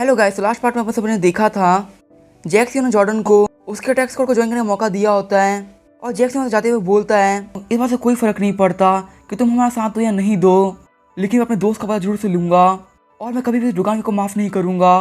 Hello guys, last part में अपन सबने देखा था जैक्सियन और जॉर्डन को उसके अटैक स्क्वाड को ज्वाइन करने का मौका दिया होता है और जैक्सियन जाते हुए बोलता है इस बात से कोई फर्क नहीं पड़ता कि तुम हमारा साथ दो या नहीं दो, लेकिन मैं अपने दोस्त का बदला जरूर से लूंगा और मैं कभी भी डुगानवी को माफ नहीं करूंगा।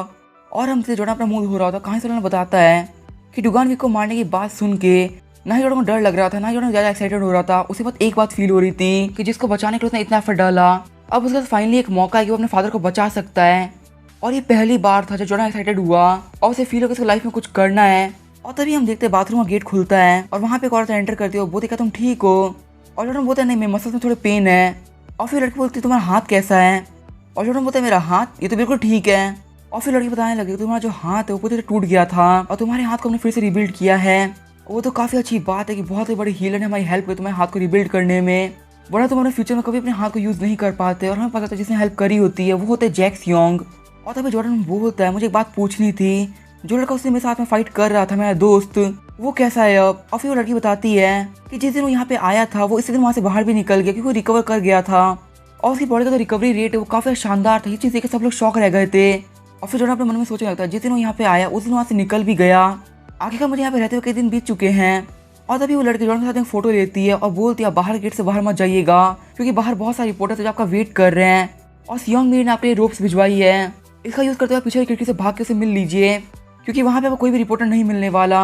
और हमसे जॉर्डन अपना मूड हो रहा था। कहानी से बताता है कि डुगानवी को मारने की बात सुन के ना ही जॉर्डन को डर लग रहा था, ना ही जॉर्डन ज्यादा एक्साइटेड हो रहा था। उसी वक्त एक बात फील हो रही थी कि जिसको बचाने के लिए उसने इतना एफर्ट डाला, अब उसके पास फाइनली एक मौका है कि वो अपने फादर को बचा सकता है। और ये पहली बार था जब जॉर्डन एक्साइटेड हुआ और उसे फील हो कि उसको लाइफ में कुछ करना है। और तभी हम देखते हैं बाथरूम का गेट खुलता है और वहाँ पे एक औरत एंटर करती है। वो देखा तुम ठीक हो? और जॉर्डन बोलता है नहीं, मेरे मसल्स में थोड़े पेन है। और फिर लड़की बोलती है तुम्हारा हाथ कैसा है? और जॉर्डन बोलता है मेरा हाथ ये तो बिल्कुल ठीक है। और फिर लड़की बताने लगी तुम्हारा जो हाथ है वो पूरी तरह टूट गया था और तुम्हारे हाथ को हमने फिर से रिबिल्ड किया है। वो तो काफ़ी अच्छी बात है कि बहुत ही बड़ी हीलर ने हमारी हेल्प की तुम्हारे हाथ को रिबिल्ड करने में, वरना तुम अपने फ्यूचर में कभी अपने हाथ को यूज़ नहीं कर पाते। और हमें पता था जिसने हेल्प करी होती है वो होते हैं जैक्सियन। और तभी जॉर्डन बोलता है मुझे एक बात पूछनी थी, जो लड़का उससे मेरे साथ में फाइट कर रहा था मेरा दोस्त, वो कैसा है अब? और फिर वो लड़की बताती है कि जिस दिन वो यहाँ पे आया था वो इसी दिन वहाँ से बाहर भी निकल गया क्योंकि वो रिकवर कर गया था और उसकी बॉडी का जो रिकवरी रेट है वो काफ़ी शानदार था। ये चीज़ देख के सब लोग शॉक रह गए थे। और फिर जॉर्डन अपने मन में सोचने लगता है जिस दिन वो यहाँ पे आया उस दिन वहाँ से निकल भी गया, आखिरकार मुझे यहाँ पे रहते हुए कई दिन बीत चुके हैं। और तभी वो लड़की जॉर्डन के साथ एक फोटो लेती है और बोलती है बाहर गेट से बाहर मत जाइएगा क्योंकि बाहर बहुत सारे रिपोर्टर्स जो आपका वेट कर रहे हैं और सियोंग मीर ने आपके रोप्स भिजवाई है, इसका यूज़ करते हुए पीछे की खिड़की से भाग के उसे मिल लीजिए क्योंकि वहाँ पे आपको कोई भी रिपोर्टर नहीं मिलने वाला।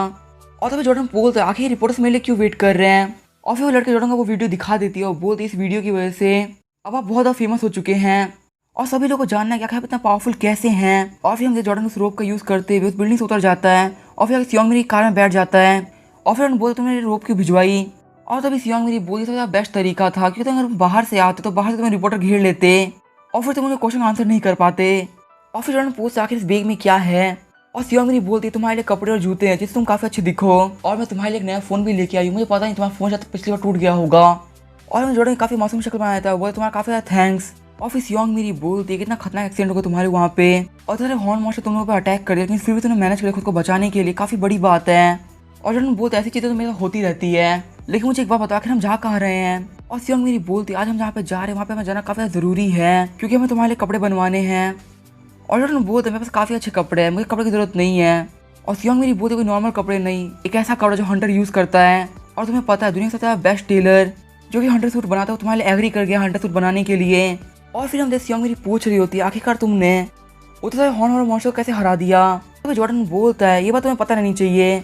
और तभी जॉर्डन बोलता है आखिर रिपोर्टर्स मेरे लिए क्यों वेट कर रहे हैं? और फिर वो लड़के जॉर्डन का वो वीडियो दिखा देती है और बोलती है इस वीडियो की वजह से अब आप बहुत ज़्यादा फेमस हो चुके हैं और सभी लोगों को जानना है कि आखिर आप इतना पावरफुल कैसे हैं। और फिर हम जॉर्डन उस रोप का यूज़ करते हुए उस बिल्डिंग से उतर जाता है और फिर सियोंग मेरी कार में बैठ जाता है और फिर उन्होंने बोलते तुमने रोप क्यों भिजवाई? और तभी सियोंग मेरी बोली सबसे बेस्ट तरीका था क्योंकि अगर बाहर से आते तो बाहर से तुम्हें रिपोर्टर घेर लेते और फिर तुम मुझे क्वेश्चन आंसर नहीं कर पाते। और फिर जॉर्डन पूछता आखिर इस बैग में क्या है? और सियोंग मेरी बोलती तुम्हारे लिए कपड़े और जूते हैं जिससे तुम काफ़ी अच्छे दिखो और मैं तुम्हारे लिए एक नया फ़ोन भी लेके आई हूँ, मुझे पता नहीं तुम्हारा फ़ोन शायद पिछली बार टूट गया होगा। और मैं जॉर्डन काफ़ी मासूम शक्ल बनाया था, बोले तुम्हारा काफ़ी ज़्यादा थैंक्स। और फिर सियोंग मेरी बोलती है कितना खतरनाक एक्सीडेंट होगा तुम्हारे वहाँ पे और तुम्हारे हॉर्न मॉन्स्टर तुम लोगों पर अटैक कर दिया, लेकिन फिर भी तुमने मैनेज किया खुद को बचाने के लिए, काफ़ी बड़ी बात है। और जॉर्डन बोलते ऐसी चीज़ें तो मेरे साथ होती रहती है, लेकिन मुझे एक बात बता आखिर हम जा कहाँ रहे हैं? और सियोंग मेरी बोलती आज हम जहाँ पे जा रहे हैं वहाँ पे हमें जाना काफ़ी ज़रूरी है क्योंकि हमें तुम्हारे लिए कपड़े बनवाने हैं। और जॉर्डन बोलते मेरे पास काफ़ी अच्छे कपड़े हैं, मुझे कपड़े की ज़रूरत नहीं है। और सियोंग मेरी बोलते कोई नॉर्मल कपड़े नहीं, एक ऐसा कपड़ा जो हंटर यूज़ करता है और तुम्हें पता है दुनिया का सबसे बेस्ट टेलर जो कि हंटर सूट बनाता है तुम्हारे लिए एग्री कर गया हंटर सूट बनाने के लिए। और फिर हम देख सियोंग मेरी पूछ रही होती है आखिरकार तुमने उतने सारे हॉर्न और मॉन्स्टर को कैसे हरा दिया? तो जॉर्डन बोलता है ये बात तुम्हें पता नहीं चाहिए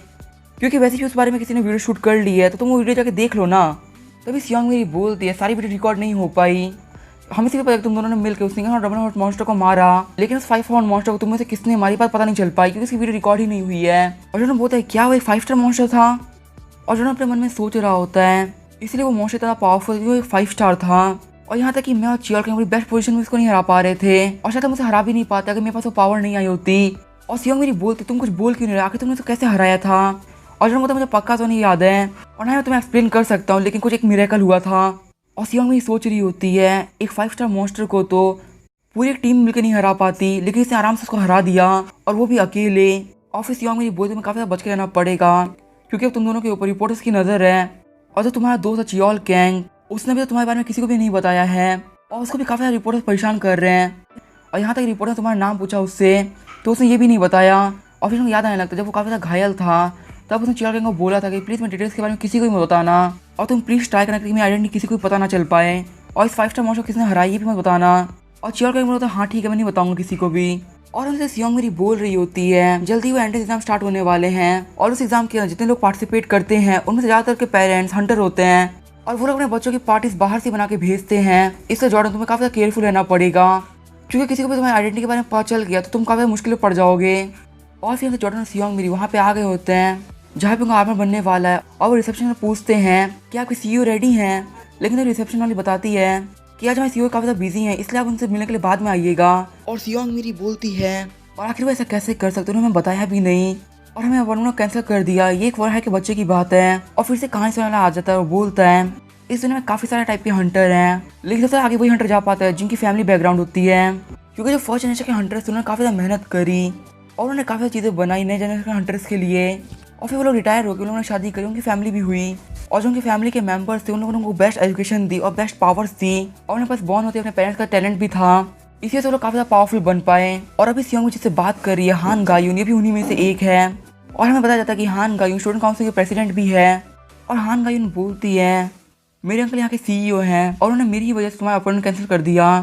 क्योंकि वैसे भी उस बारे में किसी ने वीडियो शूट कर ली है तो तुम वो वीडियो जाके देख लो ना। तभी सियोंग मेरी बोलती है सारी वीडियो रिकॉर्ड नहीं हो पाई, हमें सिर्फ पता तुम दोनों ने मिलकर उस सिंगल डबल हॉर्न मॉन्स्टर को मारा, लेकिन उस 5 हॉर्न मॉन्स्टर को तुम में से किसने मारी बात पता नहीं चल पाई क्योंकि उसकी वीडियो रिकॉर्ड ही नहीं हुई है। और जॉर्डन बोलता है क्या वो एक 5 स्टार मॉन्स्टर था? और जॉर्डन अपने मन में सोच रहा होता है इसलिए वो मॉन्स्टर इतना पावरफुल वो एक 5 स्टार था और यहाँ तक कि मैं और चियोल के बेस्ट पोजीशन में इसको नहीं हरा पा रहे थे और शायद मुझे हरा भी नहीं पाता अगर मेरे पास वो पावर नहीं आई होती। और सियोंग मेरी बोलती तुम कुछ बोल क्यों नहीं रहे, आखिर तुमने तो कैसे हराया था? और जॉर्डन बोलता मुझे पक्का तो नहीं याद है और ना मैं तुम्हें एक्सप्लेन कर सकता हूँ, लेकिन कुछ एक मिरेकल हुआ था। और सियोंग मेरी सोच रही होती है एक 5 स्टार मॉन्स्टर को तो पूरी एक टीम मिलकर नहीं हरा पाती, लेकिन इसने आराम से उसको हरा दिया और वो भी अकेले। और फिर सियोंग मेरी बोलती में काफ़ी बच के रहना पड़ेगा क्योंकि अब तुम दोनों के ऊपर रिपोर्टर्स की नज़र है और जो तुम्हारा दोस्त है चियोल कैंग उसने भी तो तुम्हारे बारे में किसी को भी नहीं बताया है और उसको भी काफ़ी सारे रिपोर्टर्स परेशान कर रहे हैं। और यहाँ तक रिपोर्टर ने तुम्हारा नाम पूछा उससे तो उसने ये भी नहीं बताया। और फिर उनको याद आने लगता जब वो काफ़ी ज़्यादा घायल था तब उसने चियोल कैंग को बोला था कि प्लीज़ मैं डिटेल्स के बारे में किसी को भी मत बताना और तुम प्लीज़ ट्राई करना कि मेरी आइडेंटिटी किसी को भी पता ना चल पाए और इस 5 स्टार मॉन्स्टर किसने हराई ये भी मत बताना। और चियोल कैंग बोलता हाँ ठीक है मैं नहीं बताऊंगा किसी को भी। और उनसे सियोंग मेरी बोल रही होती है जल्दी वो एंट्रेंस एग्जाम स्टार्ट होने वाले हैं और उस एग्जाम के जितने लोग पार्टिसिपेट करते हैं उनमें से ज़्यादातर के पेरेंट्स हंटर होते हैं और वो लोग अपने बच्चों की पार्टीज बाहर से बना के भेजते हैं। इससे जॉर्डन तुम्हें काफ़ी केयरफुल रहना पड़ेगा क्योंकि किसी को भी तुम्हारी आइडेंटिटी के बारे में पता चल गया तो तुम काफ़ी मुश्किल में पड़ जाओगे। और फिर जॉर्डन और सियोंग मेरी वहाँ पे आ गए होते हैं जहाँ पे उनका आर्मर बनने वाला है और वो रिसेप्शन में पूछते हैं कि आपके सीईओ रेडी हैं, लेकिन तो रिसेप्शन वाली बताती है कि आज हमारे सीईओ काफ़ी ज़्यादा बिजी हैं इसलिए आप उनसे मिलने के लिए बाद में आइएगा। और सियोंग मेरी बोलती है और आखिर वो ऐसा कैसे कर सकते उन्होंने हमें बताया भी नहीं और हमें वन कैंसिल कर दिया, ये एक वन है कि बच्चे की बात है। और फिर से कहानी सुनाना आ जाता है और बोलता है इस दुनिया में काफ़ी सारे टाइप के हंटर हैं, लेकिन सबसे आगे वही हंटर जा पाता है जिनकी फैमिली बैकग्राउंड होती है क्योंकि जो फर्स्ट जनरेशन के हंटर्स उन्होंने काफ़ी ज़्यादा मेहनत करी और उन्होंने काफ़ी चीज़ें बनाई नए जनरेशन के हंटर्स के लिए। और फिर वो लोग रिटायर हो गए, उन्होंने शादी करी, उनकी फैमिली भी हुई और जो उनकी फैमिली के मेंबर्स थे उन लोगों को बेस्ट एजुकेशन दी और बेस्ट पावर्स दी और उनके पास बॉर्न होते अपने पेरेंट्स का टैलेंट भी था। इसलिए तो लोग काफी ज्यादा पावरफुल बन पाए। और अभी सियोंग जिससे बात कर रही है हान गायून, ये भी उन्हीं में से एक है। और हमें बताया जाता है कि हान गायून स्टूडेंट काउंसिल के प्रेसिडेंट भी है। और हान गायून बोलती है मेरे अंकल यहाँ के सीईओ हैं और उन्होंने मेरी ही वजह से तुम्हारा अपॉइंटमेंट कैंसिल कर दिया,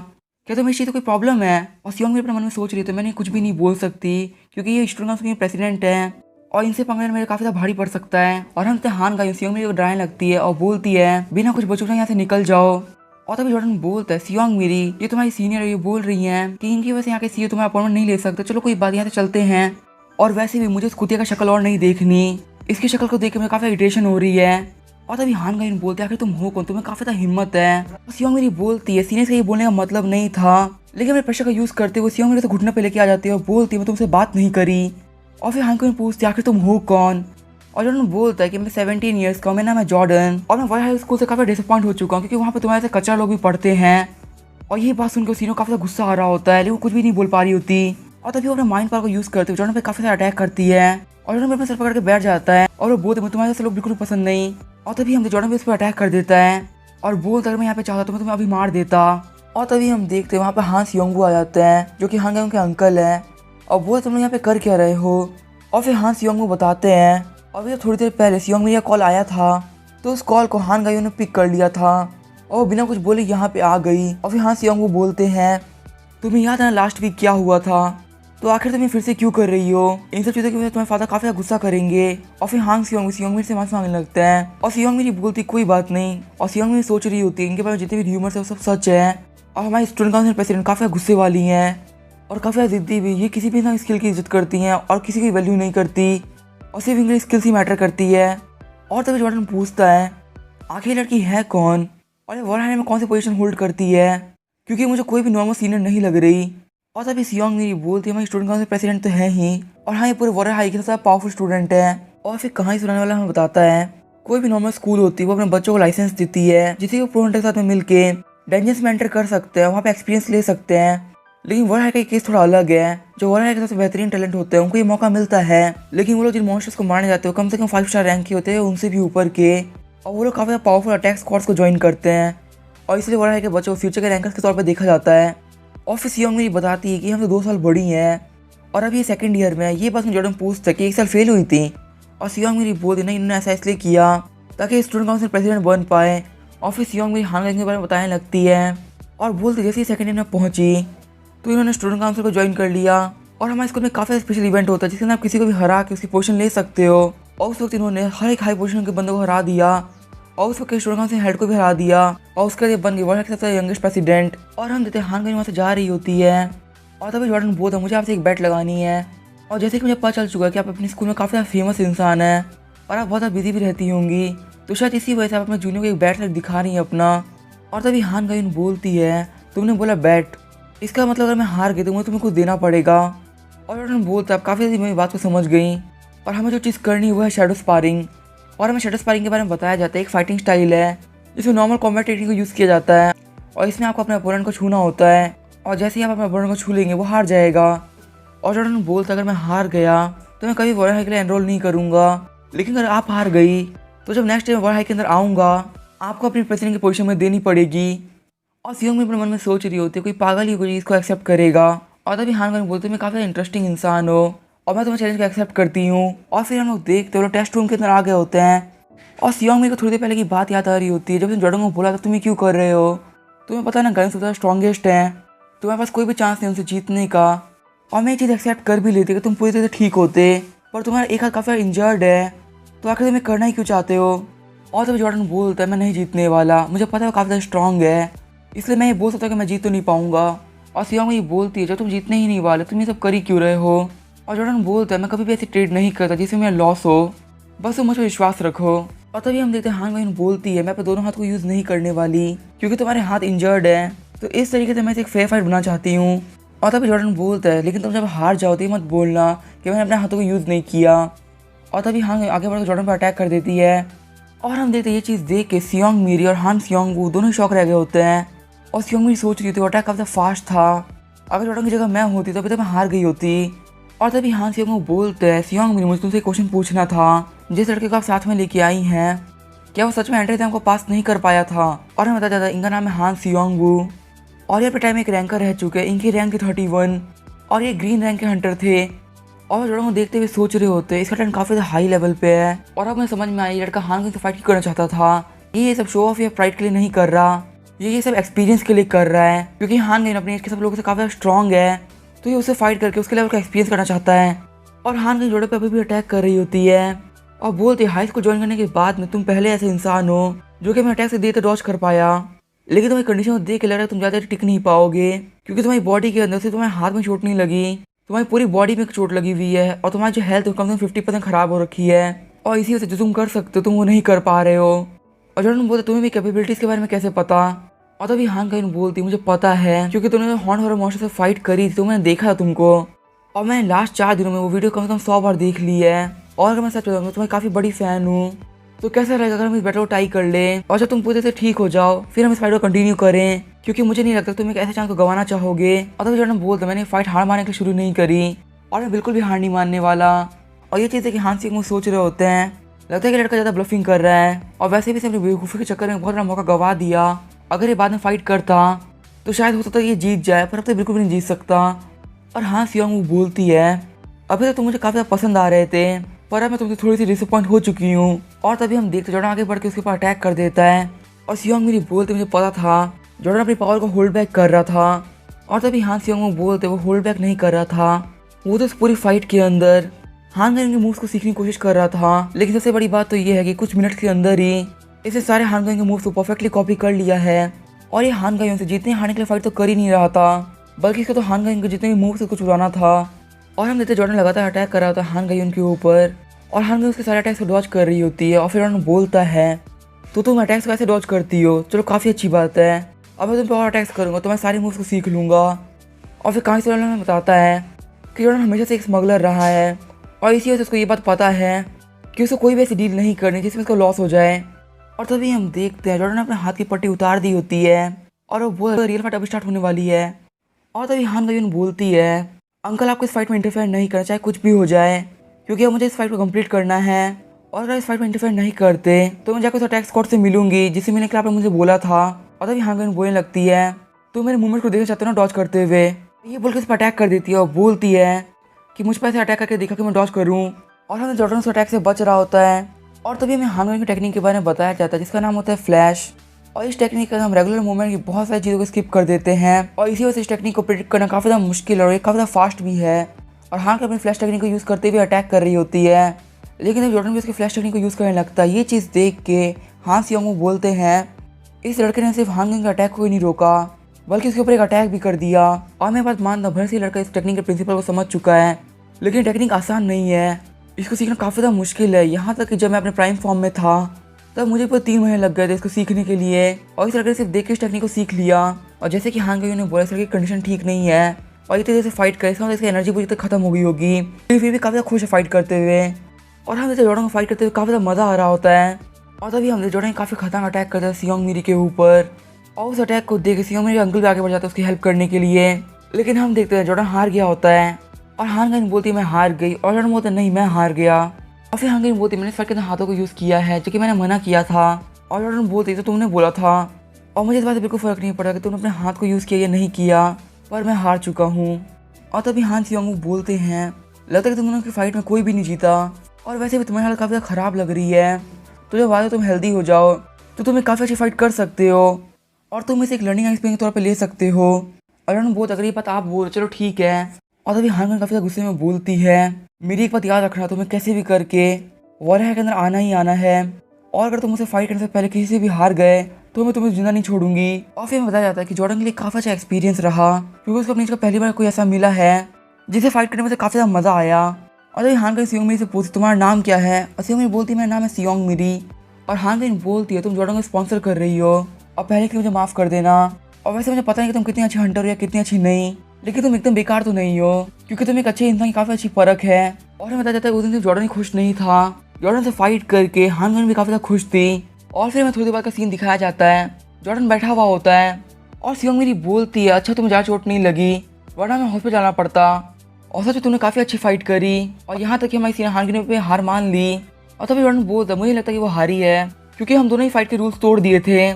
क्या तुम्हें इस चीज़ कोई प्रॉब्लम है? और सियोंग भी अपने मन में सोच रही थी मैंने कुछ भी नहीं बोल सकती क्योंकि ये स्टूडेंट काउंसिल के प्रेसिडेंट है और इनसे पंगा लेना मेरे काफी ज्यादा भारी पड़ सकता है। और हम हान गायून सियोंग मेरी डराने लगती है और बोलती है बिना कुछ बचूं यहाँ से निकल जाओ। और तभी जॉर्डन बोलता है सियोंग मेरी ये तुम्हारी सीनियर है, ये बोल रही हैं कि इनकी वजह से यहाँ के सीईओ तुम्हारा अपॉइंटमेंट नहीं ले सकते, चलो कोई बात यहाँ से चलते हैं। और वैसे भी मुझे उस कुतिया का शक्ल और नहीं देखनी, इसकी शक्ल को देख के मुझे काफी इरिटेशन हो रही है। और तभी हान गायून बोलते हैं आखिर तुम हो कौन, तुम्हें काफी ज्यादा हिम्मत है। सियोंग मेरी बोलती है सीनियर से ये बोलने का मतलब नहीं था, लेकिन मेरे प्रेशर का यूज करते हुए सियोंग मेरे से घुटने पे लेके आ जाती है और बोलती है मैं तुमसे बात नहीं करी। और फिर हान गायून पूछती है आखिर तुम हो कौन। और जॉर्डन बोलता है कि मैं 17 ईयर्स का हूं, मेरा नाम है जॉर्डन और मैं वाइट हाई स्कूल से काफी डिसअपॉइंट हो चुका हूँ क्योंकि वहाँ पे तुम्हारे से कच्चा लोग भी पढ़ते हैं। और यही बात सुनकर सीनो काफी गुस्सा आ रहा होता है लेकिन वो कुछ भी नहीं बोल पा रही होती। और तभी वो अपने माइंड पावर को यूज करते हुए जॉर्डन पे काफी सारा अटैक करती है और जॉर्डन अपने सर पकड़ के बैठ जाता है और वो बोलते हैं तुम्हारे जैसे लोग बिल्कुल पसंद नहीं। और तभी हम जॉर्डन पे उस पर अटैक कर देता है और बोलता अगर मैं यहाँ पे चाहता तो मैं तुम्हें अभी मार देता। और तभी हम देखते हैं वहाँ पे हान सियोंगू आ जाते हैं जो कि हान गायून के अंकल हैं और बोलते तुम लोग यहाँ पे कर क्या रहे हो। और फिर हान सियोंगू बताते हैं और थोड़ी देर पहले सियोंग में यह कॉल आया था तो उस कॉल को हान गायून ने पिक कर लिया था और बिना कुछ बोले यहाँ पे आ गई। और फिर हान सियोंग वो बोलते हैं तुम्हें याद है लास्ट वीक क्या हुआ था, तो आखिर तुम फिर से क्यों कर रही हो, इन सब चीज़ों की वजह से तुम्हारे फादर काफी गुस्सा करेंगे। और फिर हान सियोंग मेरे से माफी मांगने लगता है और सियोंग मेरी बोलती कोई बात नहीं। और सियोंग मेरी सोच रही होती है इनके बारे में जितने भी र्यूमर्स है वो सब सच है और हमारी स्टूडेंट काउंसिल प्रेसिडेंट काफी गुस्से वाली हैं और काफी जिद्दी भी, ये किसी भी इंसान स्किल की इज्जत करती हैं और किसी की वैल्यू नहीं करती और सिर्फ इनकी स्किल्स ही मैटर करती है। और तभी जॉर्डन पूछता है आखिर लड़की है कौन और ये वर्ल्ड में कौन सी पोजीशन होल्ड करती है क्योंकि मुझे कोई भी नॉर्मल सीनियर नहीं लग रही। और तभी सियोंग मेरी बोलती है हमारी स्टूडेंट काउंसिल प्रेसिडेंट तो है ही और हाँ ये पूरे वर्ल्ड हाई के सबसे पावरफुल स्टूडेंट है। और फिर कहानी सुनाने वाला हमें बताता है कोई भी नॉर्मल स्कूल होती है वो अपने बच्चों को लाइसेंस देती है जिससे वो प्रोडेंट के साथ में मिलके डेंजर्स में एंटर कर सकते हैं, वहाँ पे एक्सपीरियंस ले सकते हैं। लेकिन वर्ल्ड हाई का केस थोड़ा अलग है, जो वर्ल्ड हाई के सबसे बेहतरीन टैलेंट होते हैं उनको ये मौका मिलता है लेकिन वो लोग जिन मॉन्स्टर्स को मारने जाते हैं कम से कम 5 स्टार रैंक के होते हैं उनसे भी ऊपर के और वो लोग काफी पावरफुल अटैक स्क्वाड्स को ज्वाइन करते हैं और इसलिए वर्ल्ड हाई के बच्चों को फ्यूचर के रैंकर्स के तौर पर देखा जाता है। और फिर सियोंग मेरी बताती है कि हम तो 2 साल बड़ी हैं और अभी ये सेकंड ईयर में है। ये बात जॉर्डन पूछता है कि 1 साल फेल हुई थी और सियोंग मेरी बोलती नहीं इन्होंने ऐसा इसलिए किया ताकि स्टूडेंट काउंसिल प्रेसिडेंट बन पाए। और फिर सियोंग मेरी हान गायून के बारे में बताने लगती है और बोलती जैसे ही सेकंड ईयर में पहुंची तो इन्होंने स्टूडेंट काउंसिल को ज्वाइन कर लिया और हमारे स्कूल में काफ़ी स्पेशल इवेंट होता है जिसके अंदर आप किसी को भी हरा के उसकी पोजीशन ले सकते हो। और उस वक्त इन्होंने हर एक हाई पोजीशन के बंदों को हरा दिया और उस वक्त स्टूडेंट काउंसिल हेड को भी हरा दिया और उसके लिए बन गई वर्ल्ड के सबसे यंगेस्ट प्रेसिडेंट। और हम देते हान गायून वहाँ से जा रही होती है और तभी जॉर्डन बोलता है मुझे आपसे एक बैट लगानी है। और जैसे कि मुझे पता चल चुका है कि आप अपने स्कूल में काफ़ी फेमस इंसान है और आप बहुत बिजी भी रहती होंगी तो शायद इसी वजह से आप अपने जूनियर को एक बैट दिखा रही हैं अपना। और तभी हान गायून बोलती है तुमने बोला बैट, इसका मतलब अगर मैं हार गई तो मुझे तुम्हें कुछ देना पड़ेगा। और जॉर्डन बोलता है आप काफ़ी मेरी बात को समझ गई और हमें जो चीज़ करनी है वो है शैडो स्पारिंग। और हमें शैडो स्पारिंग के बारे में बताया जाता है एक फाइटिंग स्टाइल है जिसमें नॉर्मल कॉम्बैट टेक्निक को यूज़ किया जाता है और इसमें आपको अपने अपोनेंट को छूना होता है और जैसे ही आप अपने अपोनेंट को छू लेंगे वो हार जाएगा। और जॉर्डन बोलता अगर मैं हार गया तो मैं कभी वर्ल्ड हाई के लिए एनरोल नहीं करूँगा, लेकिन अगर आप हार गई तो जब नेक्स्ट टाइम वर्ल्ड हाई के अंदर आऊँगा आपको अपनी प्रेसिडेंट की पोजीशन में देनी पड़ेगी। और सियोंग भी अपने मन में सोच रही होती है कोई पागल ही कोई इसको एक्सेप्ट करेगा। और तभी हान गायून बोलते मैं काफ़ी इंटरेस्टिंग इंसान हो और मैं तुम्हें चैलेंज को एक्सेप्ट करती हूँ। और फिर हम लोग देखते हो टेस्ट रूम के अंदर आ गए होते हैं और सियोंग मेरे को थोड़ी देर पहले की बात याद आ रही होती है जब उसने जॉर्डन को बोला था तुम्हें क्यों कर रहे हो, तुम्हें पता ना गायून सबसे स्ट्रॉन्गेस्ट है, तुम्हारे पास कोई भी चांस नहीं उनसे जीतने का। और मैं ये चीज़ एक्सेप्ट कर भी लेती कि तुम पूरी तरह से ठीक होते पर तुम्हारा एक हाथ काफ़ी इंजर्ड है तो आखिर तुम्हें करना ही क्यों चाहते हो। और तभी जॉर्डन बोलता है मैं नहीं जीतने वाला, मुझे पता है वो काफ़ी ज़्यादा स्ट्रॉन्ग है इसलिए मैं ये बोल सकता हूँ कि मैं जीत तो नहीं पाऊंगा। और सियोंग ये बोलती है जब तुम जीतने ही नहीं वाले तुम ये सब कर ही क्यों रहे हो। और जॉर्डन बोलता है मैं कभी भी ऐसे ट्रेड नहीं करता जिससे मेरा लॉस हो, बस तुम मुझ पर विश्वास रखो। और तभी हम देखते हैं हान गायून बोलती है मैं अपने दोनों हाथ को यूज़ नहीं करने वाली क्योंकि तुम्हारे हाथ इंजर्ड है तो इस तरीके से मैं एक फेयर फाइट बनाना चाहती हूँ। और तभी जॉर्डन बोलता है लेकिन तुम जब हार जाओ तो मत बोलना कि मैंने अपने हाथों को यूज़ नहीं किया। और तभी हान आगे बढ़कर जॉर्डन पर अटैक कर देती है और हम देखते हैं ये चीज़ देख के सियोंग मेरी और हान सियोंग दोनों शॉक रह गए होते हैं। और सियोंग मेरी सोच रही थी अटैक काफ़ी फास्ट था, अगर जॉर्डन की जगह मैं होती तो अभी तक मैं हार गई होती। और तभी हान सियोंग बोलते हैं सियोंग मेरी मुझे तुमसे क्वेश्चन पूछना था जिस लड़के को आप साथ में लेके आई हैं क्या वो सच में एंट्री एग्जाम को पास नहीं कर पाया था। और हमें बताया जाता है इनका नाम है हान सियोंग। और ये अपने टाइम में एक रैंकर रह चुके हैं, इनकी रैंक थी 31 और ये ग्रीन रैंक के हंटर थे। और जॉर्डन को देखते हुए सोच रहे होते इसका टर्न काफी हाई लेवल पे है। और अब मुझे समझ में आई लड़का हान से फाइट करना चाहता था। ये सब शो ऑफ या फाइट के लिए नहीं कर रहा, ये सब एक्सपीरियंस के लिए कर रहा है, क्योंकि हान गेन अपने एज के सब लोगों से काफी स्ट्रॉन्ग है, तो ये उससे फाइट करके उसके लेवल का एक्सपीरियंस करना चाहता है। और हान गेन जॉर्डन पे अभी भी अटैक कर रही होती है और बोलती है हाई स्कूल ज्वाइन करने के बाद में तुम पहले ऐसे इंसान हो जो कि मैं अटैक से देर डॉज कर पाया, लेकिन तुम्हारी कंडीशन को देख के लग रहा है तुम ज्यादा टिक नहीं पाओगे, क्योंकि तुम्हारी बॉडी के अंदर से तुम्हारे हाथ में चोट नहीं लगी, तुम्हारी पूरी बॉडी में चोट लगी हुई है और तुम्हारी जो हेल्थ कम से कम 50% खराब हो रखी है, और इसी वजह से जो तुम कर सकते हो तुम वो नहीं कर पा रहे हो। और जॉर्डन बोलते तुम्हें भी कैपेबिलिटीज के बारे में कैसे पता। और तभी हान गेन बोलती मुझे पता है, क्योंकि तुमने हॉर्न हॉरर मॉन्स्टर से फाइट करी थी तो मैंने देखा तुमको, और मैंने लास्ट 4 दिनों में वो वीडियो कम से कम 100 बार देख ली है। और अगर मैं सच बताऊँ तुम्हारी काफी बड़ी फैन हूँ, तो कैसा रहेगा अगर हम इस बैटल को टाई कर ले और जब तुम पूरे से ठीक हो जाओ फिर हम इस फाइट को कंटिन्यू करें, क्योंकि मुझे नहीं लगता तुम एक ऐसे चांस को गंवाना चाहोगे। और तभी जॉर्डन बोलता मैंने फाइट हार मारने के लिए शुरू नहीं करी और मैं बिल्कुल भी हार नहीं मानने वाला। और ये चीज़ है कि हान सिंह सोच रहे होते हैं, लगता है कि लड़का ज़्यादा ब्लफिंग कर रहा है और वैसे भी अपनी बेवकूफ़ी के चक्कर में बहुत बड़ा मौका गवा दिया। अगर ये बाद में फाइट करता तो शायद हो सकता है ये जीत जाए, पर अब तो बिल्कुल भी नहीं जीत सकता। और हाँ सियोंग वो बोलती है अभी तक तुम मुझे काफ़ी ज़्यादा पसंद आ रहे थे, पर अब मैं तुमसे थोड़ी सी डिसअपॉइंट हो चुकी हूँ। और तभी हम देखते जॉर्डन आगे बढ़ के उसके ऊपर अटैक कर देता है और सियोंग मेरी बोलते मुझे पता था जॉर्डन अपनी पावर को होल्ड बैक कर रहा था। और तभी हान सियोंग वो बोलते वो होल्ड बैक नहीं कर रहा था, वो तो इस पूरी फाइट के अंदर हान गेन के मूव्स को सीखने की कोशिश कर रहा था। लेकिन सबसे बड़ी बात तो ये है कि कुछ मिनट के अंदर ही इसे सारे हान गेन के मूव्स को परफेक्टली कॉपी कर लिया है। और ये हान गेन से जितने हारने के लिए फाइट तो कर ही नहीं रहा था, बल्कि इसको तो हान गेन के जितने भी मूव्स कुछ उड़ाना था। और हम देखते जॉर्डन लगातार अटैक कर रहा होता है हान गेन के ऊपर और हान गेन उसके सारे अटैक्स को डॉज कर रही होती है। और फिर जॉर्डन बोलता है तो तुम अटैक्स कैसे डॉज करती हो, चलो काफ़ी अच्छी बात है, अब मैं तुम पे और अटैक्स करूँगा तो मैं सारे मूव्स को सीख लूँगा। और फिर कहानी से में बताता है कि जॉर्डन हमेशा से एक स्मगलर रहा है और इसी वजह से उसको ये बात पता है कि उसको कोई भी ऐसी डील नहीं करनी जिसमें उसको लॉस हो जाए। और तभी हम देखते हैं जॉर्डन ने अपने हाथ की पट्टी उतार दी होती है और वो बहुत रियल फाइट अब स्टार्ट होने वाली है। और तभी हान गेन बोलती है अंकल आपको इस फाइट में इंटरफेयर नहीं करना चाहे कुछ भी हो जाए, क्योंकि अब मुझे इस फाइट को कंप्लीट करना है और अगर इस फाइट में इंटरफेयर नहीं करते तो मैं जाकर उस अटैक स्क्वाड से मिलूंगी जिससे मिलने के लिए आपने मुझे बोला था। और तभी हान गेन बोलने लगती है तो मेरे मूवमेंट को देखना चाहते हो ना डॉज करते हुए, ये बोल के उस पर अटैक कर देती है और बोलती है कि मुझ पर ऐसे अटैक करके देखा कि मैं डॉज करूँ। और हमें जॉर्डन उस अटैक से बच रहा होता है। और तभी हमें हान गेन की टेक्निक के बारे में बताया जाता है जिसका नाम होता है फ्लैश। और इस टेक्निक का हम रेगुलर मूवमेंट की बहुत सारी चीज़ों को स्किप कर देते हैं और इसी वजह से इस टेक्निक को प्रेडिक्ट करना काफ़ी ज़्यादा मुश्किल और काफ़ी ज़्यादा फास्ट भी है। और हान अपनी फ्लैश टेक्निक को यूज़ करते हुए अटैक कर रही होती है, लेकिन जब जॉर्डन भी उसकी फ्लैश टेक्निक को यूज़ करने लगता है, ये चीज़ देख के हान सियोंग बोलते हैं इस लड़के ने सिर्फ हान गेन के अटैक को ही नहीं रोका बल्कि उसके ऊपर एक अटैक भी कर दिया। और मैं बात मानता भर से लड़का इस टेक्निक के प्रिंसिपल को समझ चुका है, लेकिन टेक्निक आसान नहीं है, इसको सीखना काफ़ी ज़्यादा मुश्किल है। यहाँ तक कि जब मैं अपने प्राइम फॉर्म में था तब मुझे पूरे 3 महीने लग गए थे इसको सीखने के लिए और इस लड़के ने सिर्फ देख के इस टेक्निक को सीख लिया। और जैसे कि हान गेन ने बोला इस लड़के की कंडीशन ठीक नहीं है और इतने देर से फाइट करे इसका इसकी एनर्जी पूरी तक खत्म हो गई होगी, फिर भी काफ़ी ज़्यादा खुश है फाइट करते हुए। और हम जैसे जॉर्डन को फाइट करते हुए काफ़ी ज़्यादा मज़ा आ रहा होता है। और तभी हम जॉर्डन काफ़ी खतरनाक अटैक करते हैं सियोंग मिरी के ऊपर और उस अटैक को देख सियोंग मिरी अंकल भी आगे बढ़ जाता है उसकी हेल्प करने के लिए, लेकिन हम देखते हैं जॉर्डन हार गया होता है। और हान गेन बोलती है मैं हार गई और जॉर्डन बोलते नहीं मैं हार गया। और फिर हान गेन बोलती मैंने इस फाइट के अंदर हाथों को यूज़ किया है जो कि मैंने मना किया था। और जॉर्डन बोलती तो तुमने बोला था और मुझे इस बात से बिल्कुल फ़र्क नहीं पड़ा कि तुमने अपने हाथ को यूज़ किया या नहीं किया, पर मैं हार चुका हूँ। और तभी हान सियोंग बोलते हैं लगता है कि तुम दोनों की फाइट में कोई भी नहीं जीता और वैसे भी तुम्हारी हालत काफ़ी ज़्यादा ख़राब लग रही है, तो जब बाद तुम हेल्दी हो जाओ तो तुम एक काफ़ी अच्छी फाइट कर सकते हो और तुम इसे एक लर्निंग एक्सपीरियंस के तौर पे ले सकते हो। और जॉर्डन बहुत अगर ये बात आप बोल चलो ठीक है। और तभी हान गेन काफ़ी ज़्यादा गुस्से में बोलती है मेरी एक बात याद रखना तुम्हें कैसे भी करके वॉर के अंदर आना ही आना है और अगर तुम मुझसे फाइट करने से पहले किसी से भी हार गए तो मैं तुम्हें जिंदा नहीं छोड़ूंगी। और फिर बताया जाता है कि जॉर्डन के लिए काफ़ी अच्छा एक्सपीरियंस रहा क्योंकि उसको अपनी का पहली बार कोई ऐसा मिला है जिसे फाइट करने में काफ़ी ज़्यादा मज़ा आया। और जब हान गेन सियोंग मिरी से पूछती तुम्हारा नाम क्या है और सियोंग मिरी बोलती है मेरा नाम है सियोंग मिरी। और हान गेन बोलती है तुम जॉर्डन को स्पॉन्सर कर रही हो और पहले के लिए मुझे माफ़ कर देना। और वैसे मुझे पता नहीं कि तुम कितनी अच्छी हंटर हो या कितनी अच्छी नहीं, लेकिन तुम एकदम बेकार तो नहीं हो क्योंकि तुम एक अच्छे इंसान की काफ़ी अच्छी परख है। और हमें बताया जाता है उस दिन से जॉर्डन खुश नहीं था, जॉर्डन से फाइट करके हान गेन भी काफ़ी ज़्यादा खुश थी। और फिर हमें थोड़ी देर बाद का सीन दिखाया जाता है जॉर्डन बैठा हुआ होता है और सियोंग मिरी बोलती है अच्छा तुम्हें ज़्यादा चोट नहीं लगी वरना मैं हॉस्पिटल जाना पड़ता, और सच तुमने काफ़ी अच्छी फाइट करी और यहाँ तक कि हमारी हान गेन पे हार मान ली। और तभी जॉर्डन बोलता मुझे लगता है कि वो हारी है क्योंकि हम दोनों ही फाइट के रूल्स तोड़ दिए थे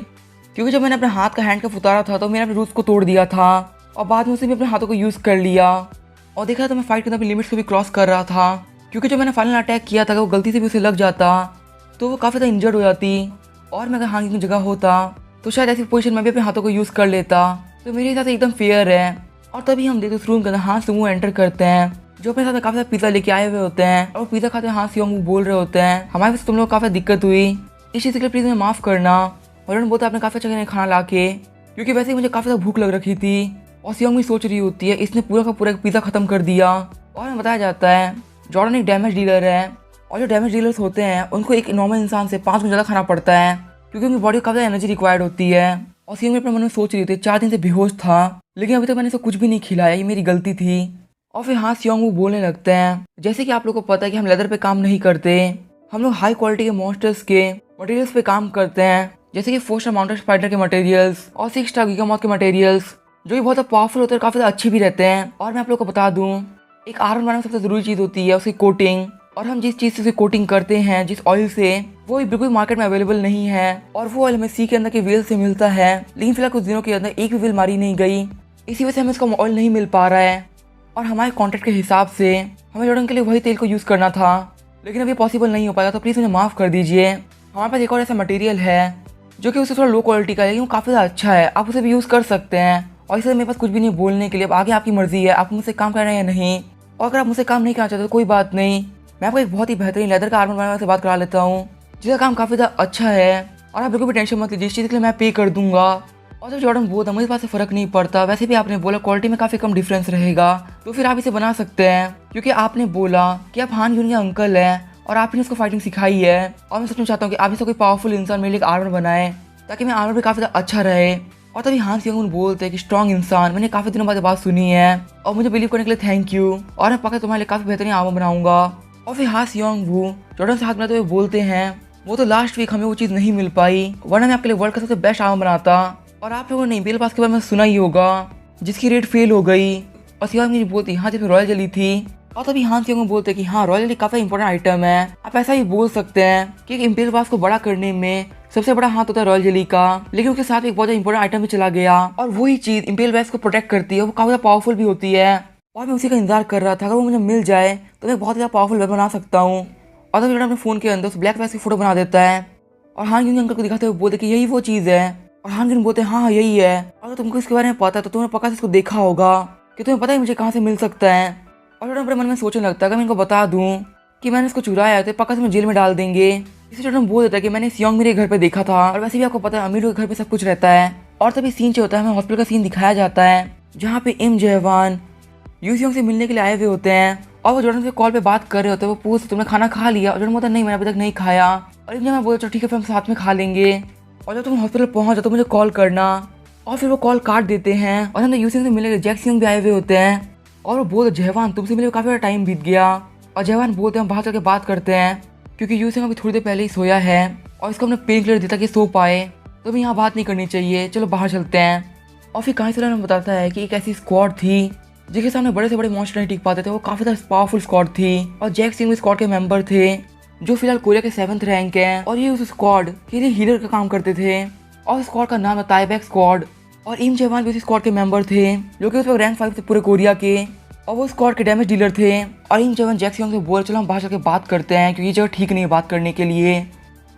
क्योंकि जब मैंने अपने हाथ का हैंड कफ उतारा था तो मैंने अपने रूल्स को तोड़ दिया था और बाद में उसने भी अपने हाथों को यूज़ कर लिया और देखा तो मैं फाइट के अंदर अपनी लिमिट्स को भी क्रॉस कर रहा था। क्योंकि जब मैंने फाइनल अटैक किया था अगर वो गलती से भी उसे लग जाता तो वो काफ़ी ज़्यादा इंजर्ड हो जाती और मैं अगर हांग की जगह होता तो शायद ऐसी पोजीशन में भी अपने हाथों को यूज़ कर लेता। तो मेरे हिसाब से एकदम फेयर है। और तभी हम देखते उस रूम के अंदर हां सुमो एंटर करते हैं जो अपने साथ में काफ़ी सारा पिज़्ज़ा लेके आए हुए होते हैं और पिज़्ज़ा खाते हां सियोंग बोल रहे होते हैं हमारे पास तुम लोग काफ़ी दिक्कत हुई, इस चीज़ के लिए प्लीज़ मुझे माफ़ करना। और उन्होंने बोलता आपने काफ़ी अच्छा खाना ला के, क्योंकि वैसे ही मुझे काफ़ी ज़्यादा भूख लग रखी थी और सियोंग भी सोच रही होती है इसने पूरा का पूरा एक पिज़्ज़ा खत्म कर दिया। और हमें बताया जाता है जॉर्डन एक डैमेज डीलर है और जो डैमेज डीलर्स होते हैं उनको एक नॉर्मल इंसान से 5 गुना ज़्यादा खाना पड़ता है क्योंकि उनकी बॉडी को काफ़ी एनर्जी रिक्वायर्ड होती है। और सियोंग अपने मन में सोच रही थी 4 दिन से बेहोश था लेकिन अभी तक मैंने इसे कुछ भी नहीं खिलाया, ये मेरी गलती थी। और फिर हाँ सियोंग वो बोलने लगते हैं जैसे कि आप लोगों को पता है कि हम लेदर पे काम नहीं करते, हम लोग हाई क्वालिटी के मॉन्स्टर्स के मटेरियल्स पे काम करते हैं जैसे कि 4 स्टार माउंटेन स्पाइडर के मटेरियल्स और 6 स्टार गीगामॉथ के मटेरियल्स जो कि बहुत पावरफुल होते हैं, काफ़ी अच्छे भी रहते हैं। और मैं आप लोग को बता दूं एक आयरन बनाने में सबसे ज़रूरी चीज़ होती है उसकी कोटिंग, और हम जिस चीज़ से उसे कोटिंग करते हैं जिस ऑयल से वो बिल्कुल मार्केट में अवेलेबल नहीं है और वो ऑयल हमें सी के अंदर के व्हील से मिलता है। लेकिन फिलहाल कुछ दिनों के अंदर एक भी व्हील मारी नहीं गई, इसी वजह से हमें इसका ऑयल नहीं मिल पा रहा है और हमारे कॉन्ट्रैक्ट के हिसाब से हमें जॉर्डन के लिए वही तेल को यूज़ करना था लेकिन अभी पॉसिबल नहीं हो पाएगा। तो प्लीज़ मुझे माफ़ कर दीजिए। हमारे पास एक और ऐसा मटेरियल है जो कि उससे थोड़ा लो क्वालिटी का है लेकिन वो काफ़ी ज़्यादा अच्छा है, आप उसे भी यूज़ कर सकते हैं। और इसलिए मेरे पास कुछ भी नहीं बोलने के लिए, अब आगे आपकी मर्जी है, आप मुझसे काम करना है या नहीं। और अगर आप मुझसे काम नहीं करना चाहते तो कोई बात नहीं, मैं आपको एक बहुत ही बेहतरीन लेदर का आर्मर बनाने से बात करा लेता हूँ जिसका काम काफ़ी ज़्यादा अच्छा है और आप बिल्कुल भी टेंशन मत लीजिए, इस चीज़ के लिए मैं पे कर दूंगा। और जब जॉर्डन बोलता मुझे इस बात से फ़र्क नहीं पड़ता, वैसे भी आपने बोला क्वालिटी में काफ़ी कम डिफरेंस रहेगा तो फिर आप इसे बना सकते हैं क्योंकि आपने बोला कि आप हान यून के अंकल हैं और आपने उसको फाइटिंग सिखाई है। और मैं सच में चाहता हूँ कि आप इसे कोई पावरफुल इंसान मेरे लिए एक आर्मर बनाए ताकि मैं आर्मर भी काफ़ी ज़्यादा अच्छा रहे। और तभी हान सियोंग बोलते हैं कि स्ट्रॉन्ग इंसान, मैंने काफ़ी दिनों बाद बात सुनी है और मुझे बिलीव करने के लिए थैंक यू और मैं पक्का तुम्हारे लिए काफ़ी बेहतरीन आर्मर बनाऊंगा। और फिर हान सियोंग वो जॉर्डन से हाथ मिलाते हुए बोलते हैं वो तो लास्ट वीक हमें वो चीज़ नहीं मिल पाई वरना मैं आपके लिए वर्ल्ड का सबसे बेस्ट आर्मर बनाता। और आप लोगों ने बेल पास के बारे में सुना ही होगा जिसकी रेट फेल हो गई। और सियोंग मुझे बोलती हाँ जब रॉयल जली थी। और तभी हान सियोंग बोलते हैं कि हाँ रॉयल जली काफ़ी इंपॉर्टेंट आइटम है, आप ऐसा ही बोल सकते हैं कि एक इम्पीरियल बास को बड़ा करने में सबसे बड़ा हाथ होता है रॉयल जेली का, लेकिन उसके साथ एक बहुत ज़्यादा इंपॉर्टेंट आइटम भी चला गया और वही चीज़ इम्पीरियल बेस को प्रोटेक्ट करती है, वो काफ़ी ज़्यादा पावरफुल भी होती है। और मैं उसी का इंतजार कर रहा था, अगर वो मुझे मिल जाए तो मैं बहुत ज़्यादा पावरफुल वेपन बना सकता हूँ। और तब अपने फ़ोन के अंदर उस ब्लैक बेस की फोटो बना देता है और हान यूंग अंकल को दिखाते हुए बोलते कि यही वो चीज़ है। और हान यूंग बोलते हैं हाँ यही है, और तुमको इसके बारे में पता है तो तुमने पक्का से इसको देखा होगा कि तुम्हें पता है मुझे कहाँ से मिल सकता है। और अपने मन में सोचने लगता है अगर मैं इनको बता दूँ कि मैंने इसको चुराया है तो पक्का से मुझे जेल में डाल देंगे। इसे जॉर्डन बोल देता है कि मैंने सियोंग मेरे घर पे देखा था और वैसे भी आपको पता है अमीरों के घर पे सब कुछ रहता है। और तभी सीन जो होता है हमें हॉस्पिटल का सीन दिखाया जाता है जहाँ पे इम जयवान यू सियोंग से मिलने के लिए आए हुए होते हैं और वो जॉर्डन से कॉल पे बात कर रहे होते हैं। वो पूछते तुमने खाना खा लिया और जॉर्डन बोलता नहीं मैंने अभी तक नहीं खाया। और इम जयवान बोलता ठीक है फिर हम साथ में खा लेंगे और जब तुम हॉस्पिटल पहुँच जाओ तो मुझे कॉल करना। और फिर वो कॉल काट देते हैं और हम यू सियोंग से मिलने जैक सियोंग भी आए हुए होते हैं और वो बोलते जयवान तुमसे मिले काफ़ी टाइम बीत गया। और जयवान बोलते हैं हम बाहर चल के बात करते हैं क्योंकि यू सियोंग अभी थोड़ी देर पहले ही सोया है और इसको हमने पेन किलर देता कि सो पाए, तो अभी यहाँ बात नहीं करनी चाहिए, चलो बाहर चलते हैं। और फिर कहानी से हमें बताता है कि एक ऐसी स्क्वाड थी जिसके सामने बड़े से बड़े मॉन्स्टर नहीं टिक पाते थे, वो काफ़ी ज़्यादा पावरफुल स्क्वाड थी और जैक सिंह स्क्वाड के मेंबर थे जो फिलहाल कोरिया के 7th रैंक हैं और ये उस स्क्वाड के लिए हीलर का काम करते थे और स्क्वाड का नाम है ताइबैक स्क्वाड। और इम जवान भी उसी स्क्वाड के मेंबर थे जो कि उस वक्त रैंक 5 थे पूरे कोरिया के और वो स्क्वाड के डैमेज डीलर थे। और इम जवान जैक सियोंग से बोल चलो हम बाहर चल के बात करते हैं क्योंकि ये जगह ठीक नहीं है बात करने के लिए।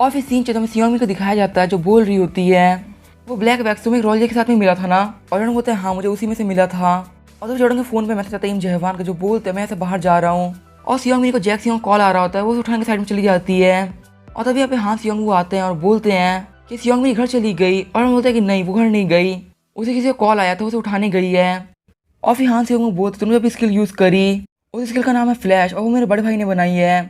और फिर सीन चलता में सियोंग को दिखाया जाता है जो बोल रही होती है वो ब्लैक बैक्स तुम्हें रॉयल के साथ में मिला था ना। और जॉर्डन बोलते हैं हाँ मुझे उसी में से मिला था। और तो जॉर्डन के फोन पे मैसेज आता है इम जहवान का जो बोलते हैं मैं ऐसे बाहर जा रहा हूँ। और सियोंग को जैक सियोंग कॉल आ रहा होता है, वो उठाने के साइड में चली जाती है। और तभी यहाँ पे हाँ सियोंग वो आते हैं और बोलते हैं कि सियोंग मेरी घर चली गई। और बोलते हैं कि नहीं वो घर नहीं गई, उसे किसी का कॉल आया था उसे उठाने गई है। और फिर हाँ सियोंग बोलते तुमने जब स्किल यूज़ करी उस स्किल का नाम है फ्लैश और वो मेरे बड़े भाई ने बनाई है।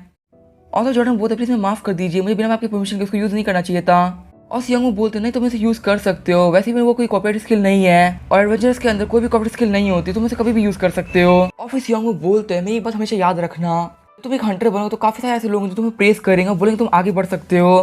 और तो जॉर्डन बोलते प्लीज़ मैं माफ़ कर दीजिए, मुझे बिना आपकी परमिशन के उसको यूज़ नहीं करना चाहिए था। और सियोंग बोलते नहीं तुम इसे यूज़ कर सकते हो, वैसे भी वो कोई कॉपरेट स्किल नहीं है और एडवेंचर्स के अंदर कोई भी कॉपरेट स्किल नहीं होती, तुम इसे कभी भी यूज़ कर सकते हो। और फिर सियोंग बोलते हैं मेरी बात हमेशा याद रखना, तुम एक हंटर बनोगे तो काफ़ी सारे ऐसे लोग हैं जो तुम्हें प्रेस करेंगे और बोलेंगे तुम आगे बढ़ सकते हो।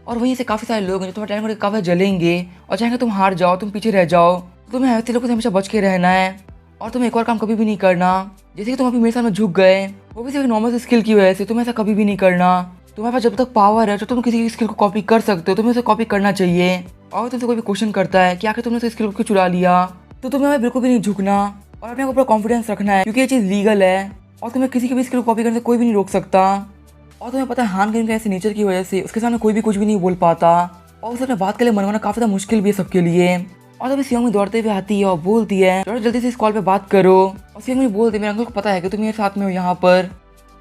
और वहीं से काफ़ी सारे लोग हैं जो तुम्हारे टैलेंट को काफ़ी जलेंगे और चाहेंगे तुम हार जाओ, तुम पीछे रह जाओ। तुम्हें ऐसे लोगों से हमेशा बच के रहना है और तुम्हें एक और काम कभी भी नहीं करना जैसे कि तुम अभी मेरे सामने झुक गए, वो भी सिर्फ नॉर्मल स्किल की वजह से, तुम्हें ऐसा कभी भी नहीं करना। तुम्हारे पास जब तक पावर है तो तुम किसी की स्किल को कॉपी कर सकते हो, तुम्हें उसे कॉपी करना चाहिए। और तुमसे कोई भी क्वेश्चन करता है कि आखिर तुमने तो स्किल को क्यों चुरा लिया, तो तुम्हें हमें बिल्कुल भी नहीं झुकना और अपने ऊपर कॉन्फिडेंस रखना है, क्योंकि ये चीज़ लीगल है और तुम्हें किसी की भी स्किल कॉपी करने से कोई भी नहीं रोक सकता। और तुम्हें पता है हान गेम के ऐसे नेचर की वजह से उसके सामने कोई भी कुछ भी नहीं बोल पाता और उसे अपने बात के लिए मनवाना काफी ज़्यादा मुश्किल भी है सबके लिए। और तभी सियोंग दौड़ते हुए आती है और बोलती है जॉर्डन जल्दी से इस कॉल पे बात करो। और सियोंग बोलती है मेरे अंकल को पता है कि तुम मेरे साथ में हो यहाँ पर,